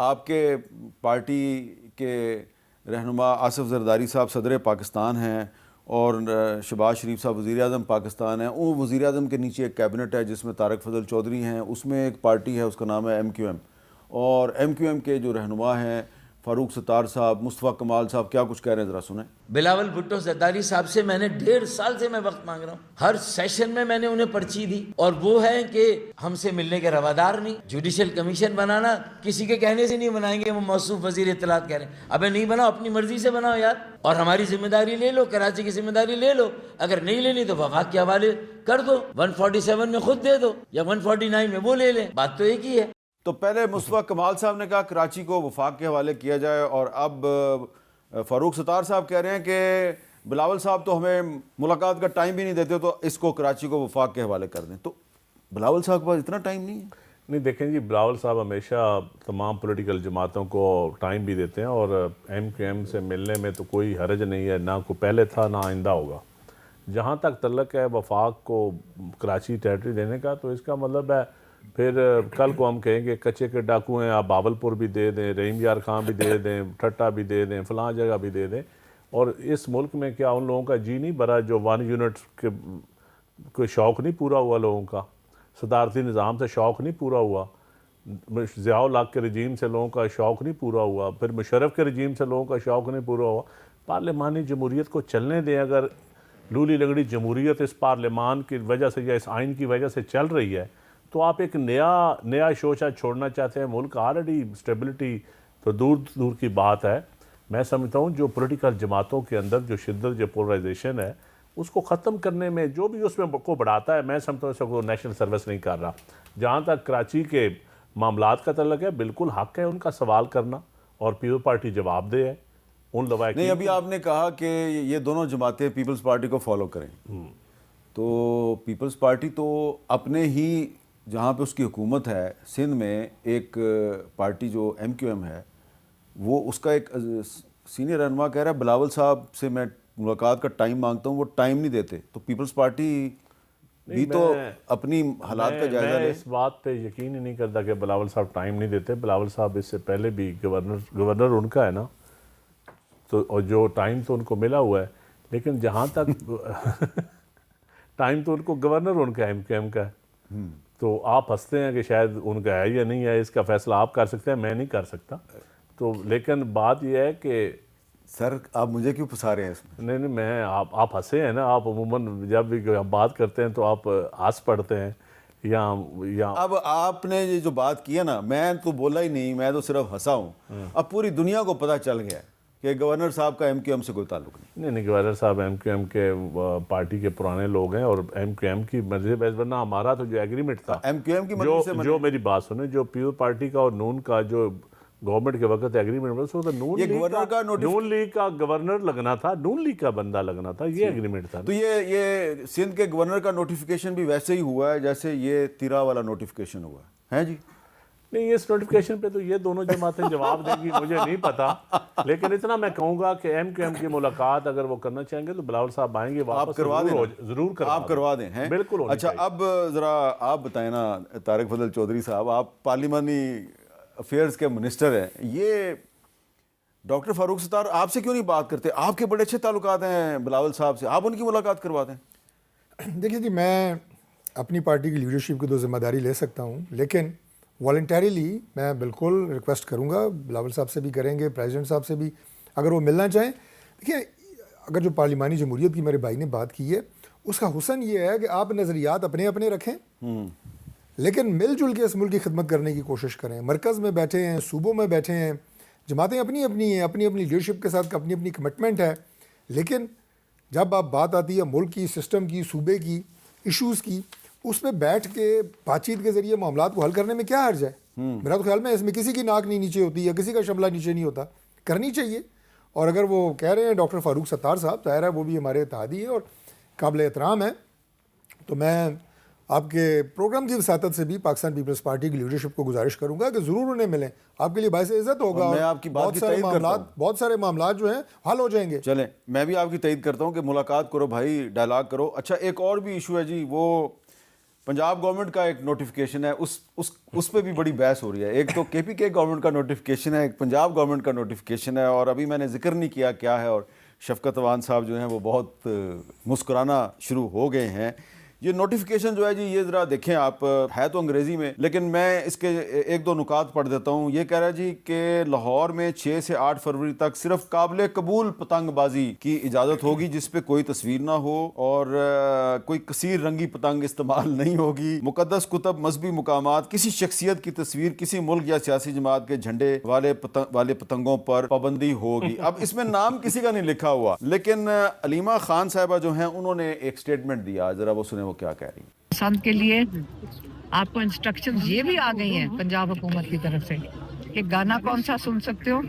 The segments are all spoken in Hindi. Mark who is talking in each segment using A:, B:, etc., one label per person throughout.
A: आपके पार्टी के रहनुमा आसिफ जरदारी साहब सदर पाकिस्तान हैं और शहबाज शरीफ साहब वज़ीर आज़म पाकिस्तान हैं। वो वज़ीर आज़म के नीचे एक कैबिनेट है जिसमें तारक फजल चौधरी हैं, उसमें एक पार्टी है उसका नाम है MQM, और MQM के जो रहनुमा हैं फ़ारूक सत्तार साहब, मुस्तफ़ा कमाल साहब क्या कुछ कह रहे हैं ज़रा सुने।
B: बिलावल भुट्टो जरदारी साहब से मैंने 1.5 साल से मैं वक्त मांग रहा हूँ, हर सेशन में मैंने उन्हें पर्ची दी, और वो है कि हमसे मिलने के रवादार नहीं। जुडिशल कमीशन बनाना किसी के कहने से नहीं बनाएंगे, वो मौसूफ वजीर इत्तलात कह रहे हैं। अबे नहीं बनाओ, अपनी मर्जी से बनाओ यार, और हमारी जिम्मेदारी ले लो, कराची की जिम्मेदारी ले लो। अगर नहीं लेनी तो वफाक के हवाले कर दो, 147 में खुद दे दो या 149 में वो ले लें, बात तो एक ही है।
A: तो पहले मुस्तफ़ा कमाल साहब ने कहा कराची को वफाक के हवाले किया जाए, और अब फ़ारूक सत्तार साहब कह रहे हैं कि बिलावल साहब तो हमें मुलाकात का टाइम भी नहीं देते, तो इसको कराची को वफाक के हवाले कर दें। तो बिलावल साहब के पास इतना टाइम नहीं है?
C: नहीं, देखें जी, बिलावल साहब हमेशा तमाम पॉलिटिकल जमातों को टाइम भी देते हैं, और MQM से मिलने में तो कोई हर्ज नहीं है, ना को पहले था ना आइंदा होगा। जहाँ तक तल्लक है वफाक को कराची टेरिटरी देने का, तो इसका मतलब है फिर कल को हम कहेंगे कच्चे के डाकू हैं, आप बावलपुर भी दे दें, रहीम यार खां भी दे दें, ठट्टा भी दे दें, फ़लाँ जगह भी दे दें, और इस मुल्क में क्या उन लोगों का जी नहीं भरा जो 1 यूनिट के कोई शौक़ नहीं पूरा हुआ लोगों का, सदारती निज़ाम से शौक़ नहीं पूरा हुआ, ज़ियाउल हक़ के रजीम से लोगों का शौक़ नहीं पूरा हुआ, फिर मुशर्रफ के रजीम से लोगों का शौक़ नहीं पूरा हुआ। पार्लिमानी जमहूरियत को चलने दें। अगर लूली लगड़ी जमहूरियत इस पार्लिमान की वजह से या इस आइन की वजह से चल रही है, तो आप एक नया शोशा छोड़ना चाहते हैं। मुल्क ऑलरेडी स्टेबिलिटी तो दूर दूर की बात है। मैं समझता हूँ जो पॉलिटिकल जमातों के अंदर जो शिद्दत, जो पोलराइजेशन है, उसको ख़त्म करने में जो भी उसमें को बढ़ाता है, मैं समझता हूँ इसको नेशनल सर्विस नहीं कर रहा। जहाँ तक कराची के मामलात का तल्लक है, बिल्कुल हक़ है उनका सवाल करना, और पीपल्स पार्टी जवाबदेह है उन लवाहिक।
A: नहीं, अभी आपने कहा कि ये दोनों जमातें पीपल्स पार्टी को फॉलो करें, तो पीपल्स पार्टी तो अपने ही जहाँ पे उसकी हुकूमत है सिंध में, एक पार्टी जो MQM है, वो उसका एक सीनियर रहनुमा कह रहा है बिलावल साहब से मैं मुलाकात का टाइम मांगता हूँ, वो टाइम नहीं देते। तो पीपल्स पार्टी भी तो अपनी हालात का जायजा ले।
C: इस बात पे यकीन ही नहीं करता कि बिलावल साहब टाइम नहीं देते। बिलावल साहब इससे पहले भी गवर्नर उनका है ना, तो और जो टाइम तो उनको मिला हुआ है, लेकिन जहाँ तक टाइम तो उनको गवर्नर उनका MQM का है। तो आप हंसते हैं कि शायद उनका है या नहीं है, इसका फैसला आप कर सकते हैं, मैं नहीं कर सकता। तो लेकिन बात यह है कि
A: सर आप मुझे क्यों फंसा रहे हैं इसमें?
C: नहीं, मैं आप हंसे हैं ना, आप अमूमन जब भी बात करते हैं तो आप हंस पड़ते हैं या
A: अब आपने ये जो बात की है ना, मैं तो बोला ही नहीं, मैं तो सिर्फ हंसा हूँ। अब पूरी दुनिया को पता चल गया कि गवर्नर साहब का MQM से कोई ताल्लुक
C: नहीं। गवर्नर साहब MQM के पार्टी के पुराने लोग हैं, और MQM की मर्जी, वरना हमारा तो जो एग्रीमेंट था
A: MQM की मर्जी से
C: जो मेरी बात सुने, जो पीपल्स पार्टी का और नून का जो गवर्नमेंट के वक्त एग्रीमेंट बना, तो नून लीग का गवर्नर लगना था, नून लीग का बंदा लगना था, ये एग्रीमेंट था।
A: तो ये सिंध के गवर्नर का नोटिफिकेशन भी वैसे ही हुआ है जैसे ये तिरा वाला नोटिफिकेशन हुआ है जी?
C: नहीं, इस नोटिफिकेशन पे तो ये दोनों जमातें जवाब देंगी, मुझे नहीं पता, लेकिन इतना मैं कहूँगा कि MQM की मुलाकात अगर वो करना चाहेंगे तो बिलावल साहब आएंगे,
A: आप करवा दें,
C: जरूर
A: आप करवा दें हैं?
C: बिल्कुल।
A: अच्छा, अब ज़रा आप बताएं ना तारक फजल चौधरी साहब, आप पार्लिमानी अफेयर्स के मिनिस्टर हैं, ये डॉक्टर फ़ारूक सत्तार आपसे क्यों नहीं बात करते? आपके बड़े अच्छे ताल्लुकात हैं बिलावल साहब से, आप उनकी मुलाकात करवा दें।
D: देखिए जी, मैं अपनी पार्टी की लीडरशिप की तो जिम्मेदारी ले सकता हूँ, लेकिन वॉलंटरीली मैं बिल्कुल रिक्वेस्ट करूँगा, बिलावल साहब से भी करेंगे, प्रेसिडेंट साहब से भी, अगर वो मिलना चाहें। देखिए, अगर जो पार्लिमानी जमहूरियत की मेरे भाई ने बात की है, उसका हुसन ये है कि आप नज़रियात अपने अपने रखें, लेकिन मिलजुल के इस मुल्क की खिदमत करने की कोशिश करें। मरकज़ में बैठे हैं, सूबों में बैठे हैं, जमातें अपनी अपनी हैं, अपनी अपनी लीडरशिप के साथ अपनी अपनी कमिटमेंट है, लेकिन जब आप बात आती है मुल्क की, सिस्टम की, सूबे की, इशूज़ की, उस पर बैठ के बातचीत के ज़रिए मामलात को हल करने में क्या हर्ज है? मेरा तो ख्याल में इसमें किसी की नाक नहीं नीचे होती या किसी का शमला नीचे नहीं होता, करनी चाहिए। और अगर वो कह रहे हैं डॉक्टर फ़ारूक सत्तार साहब, ज़ाहिर है वो भी हमारे इत्तेहादी हैं और काबिल एहतराम है, तो मैं आपके प्रोग्राम की वसातत से भी पाकिस्तान पीपल्स पार्टी की लीडरशिप को गुजारिश करूंगा कि ज़रूर उन्हें मिलें, आपके लिए बाइस इज़्ज़त होगा।
A: मैं आपकी बात की तईद करता हूं,
D: बहुत सारे मामला जो हैं हल हो जाएंगे।
A: चलें, मैं भी आपकी तईद करता हूं कि मुलाकात करो भाई, डायलॉग करो। अच्छा, एक और भी इशू है जी, वो पंजाब गवर्नमेंट का एक नोटिफिकेशन है, उस पे भी बड़ी बहस हो रही है। एक तो केपीके गवर्नमेंट का नोटिफिकेशन है, एक पंजाब गवर्नमेंट का नोटिफिकेशन है, और अभी मैंने जिक्र नहीं किया क्या है, और शफकत अवान साहब जो हैं वो बहुत मुस्कुराना शुरू हो गए हैं। ये नोटिफिकेशन जो है जी, ये ज़रा देखें आप, है तो अंग्रेज़ी में, लेकिन मैं इसके एक दो नुकात पढ़ देता हूँ। ये कह रहा है जी कि लाहौर में 6 से 8 फरवरी तक सिर्फ काबिल कबूल पतंगबाजी की इजाज़त होगी जिस पे कोई तस्वीर ना हो, और कोई कसीर रंगी पतंग इस्तेमाल नहीं होगी। मुकद्दस कुतब, मजहबी मुकामात, किसी शख्सियत की तस्वीर, किसी मुल्क या सियासी जमात के झंडे वाले पतंगों पर पाबंदी होगी। अब इसमें नाम किसी का नहीं लिखा हुआ, लेकिन अलीमा खान साहिबा जो हैं उन्होंने एक स्टेटमेंट दिया, ज़रा वो सुने वो क्या कह रही हैं।
E: पसंद के लिए आपको इंस्ट्रक्शन ये भी आ गई हैं पंजाब हुकूमत की तरफ से कि गाना कौन सा सुन सकते हो,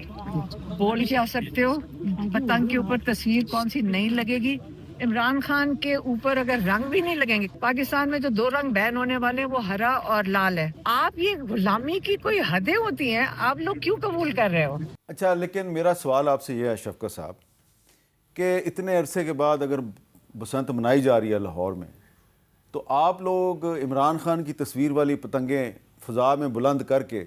E: बोल क्या सकते हो, पतंग के ऊपर तस्वीर कौन सी नहीं लगेगी। इमरान खान के ऊपर अगर रंग भी नहीं लगेंगे, पाकिस्तान में जो 2 रंग बैन होने वाले हैं वो हरा और लाल है। आप ये गुलामी की कोई हदें होती हैं, आप लोग क्यों कबूल कर रहे हो?
A: अच्छा, लेकिन मेरा सवाल आपसे ये है शफकत साहब कि इतने अरसे के बाद अगर बसंत मनाई जा रही है लाहौर में, तो आप लोग इमरान खान की तस्वीर वाली पतंगें फ़ज़ा में बुलंद करके,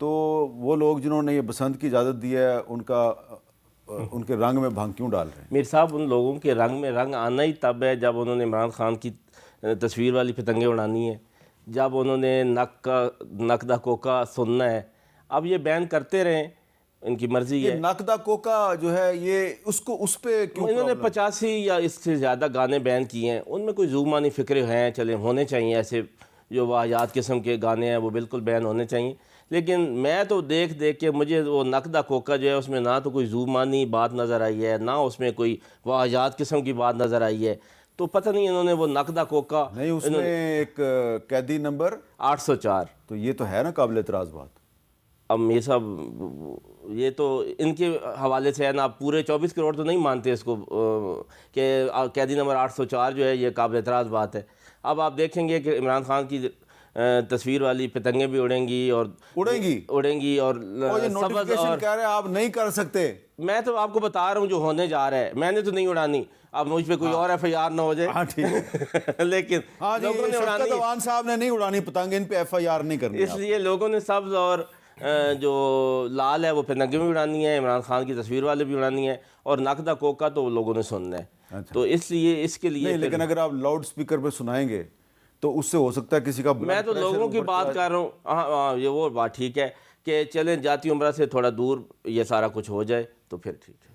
A: तो वो लोग जिन्होंने ये बसंत की इजाज़त दी है उनके रंग में भंग क्यों डाल रहे हैं?
F: मीर साहब, उन लोगों के रंग में रंग आना ही तब है जब उन्होंने इमरान खान की तस्वीर वाली पतंगें उड़ानी है, जब उन्होंने नकदा कोका सुनना है। अब ये बैन करते रहें, इनकी मर्जी है।
A: नकदा कोका जो है ये उसको उस पे क्यों
F: इन्होंने
A: प्रॉब्लम?
F: 85 या इससे ज़्यादा गाने बैन किए हैं, उनमें कोई ज़ूमानी फ़िक्र हैं, चले होने चाहिए ऐसे जो वाहियात किस्म के गाने हैं वो बिल्कुल बैन होने चाहिए। लेकिन मैं तो देख के मुझे वो नकदा कोका जो है उसमें ना तो कोई ज़ूमानी बात नज़र आई है, ना उसमें कोई वाहियात किस्म की बात नज़र आई है। तो पता नहीं इन्होंने वो नकदा कोका
A: नहीं, उसमें एक कैदी नंबर
F: 804,
A: तो ये तो है ना काबिल एतराज़ बात।
F: अब ये सब ये तो इनके हवाले से है ना। आप पूरे 24 करोड़ तो नहीं मानते इसको कि कैदी नंबर 804 जो है ये काबिल एतराज़ बात है। अब आप देखेंगे कि इमरान खान की तस्वीर वाली पतंगें भी उड़ेंगी और
A: उड़ेंगी
F: और
A: ये नोटिफिकेशन कह रहे हैं आप नहीं कर सकते।
F: मैं तो आपको बता रहा हूँ जो होने जा रहा है, मैंने तो नहीं उड़ानी। अब मुझ पे कोई और FIR ना हो जाए।
A: हाँ ठीक है।
F: लेकिन लोगों ने उड़ानी,
A: शफकत अवान साहब ने नहीं उड़ानी पतंग, इन पे FIR नहीं करनी।
F: इसलिए लोगों ने सब्ज़ और जो लाल है वो पतंगें भी उड़ानी है, इमरान खान की तस्वीर वाले भी उड़ानी है, और नकदा कोका तो लोगों ने सुनना है।
A: अच्छा।
F: तो इसलिए इसके लिए
A: नहीं, लेकिन अगर आप लाउड स्पीकर पे सुनाएंगे तो उससे हो सकता है किसी का
F: मैं तो लोगों की बात कर रहा हूँ। हाँ, ये वो बात ठीक है कि चलें जाती उम्र से थोड़ा दूर ये सारा कुछ हो जाए तो फिर ठीक है।